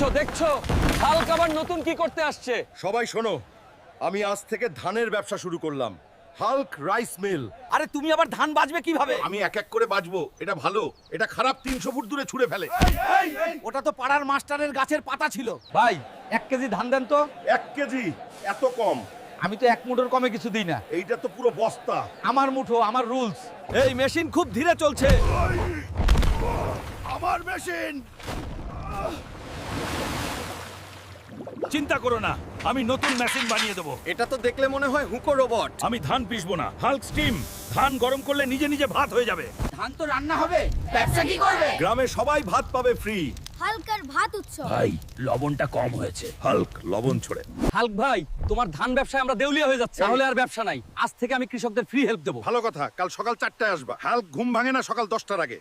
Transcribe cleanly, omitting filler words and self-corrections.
দেখছো দেখছো হাল্ক আবার নতুন কি করতে আসছে। সবাই শোনো, আমি আজ থেকে ধানের ব্যবসা শুরু করলাম, হাল্ক রাইস মিল। আরে তুমি আবার ধান বাজবে কিভাবে? আমি এক এক করে বাজবো। এটা ভালো, এটা খারাপ 300 ফুট দূরে ছুঁড়ে ফেলে। ওটা তো পাড়ার মাস্টারের গাছের পাতা ছিল। ভাই 1 কেজি ধান দেন তো। 1 কেজি এত কম? আমি তো 1 মুঠোর কমে কিছু দিই না। এইটা তো পুরো বস্তা। আমার মুঠো, আমার রুলস। এই মেশিন খুব ধীরে চলছে। আমার মেশিন। চিন্তা করো না, আমি নতুন মেশিন বানিয়ে দেবো। এটা তো দেখলে মনে হয় হুকো রোবট। আমি ধান পিসবো না, হাল্ক স্টিম। ধান গরম করলে নিজে নিজে ভাত হয়ে যাবে। ধান তো রান্না হবে, ব্যবসা কি করবে? গ্রামে সবাই ভাত পাবে ফ্রি। হালকার ভাত উৎসব। ভাই লবণটা কম হয়েছে, হাল্ক লবণ ছড়ে। হাল্ক ভাই, তোমার ধান ব্যবসায় আমরা দেউলিয়া হয়ে যাচ্ছি। তাহলে আর ব্যবসা নাই। আজ থেকে আমি কৃষকদের ফ্রি হেল্প দেবো। ভালো কথা, কাল সকাল 4টায় আসবা। হাল্ক ঘুম ভাঙে না সকাল 10টার আগে।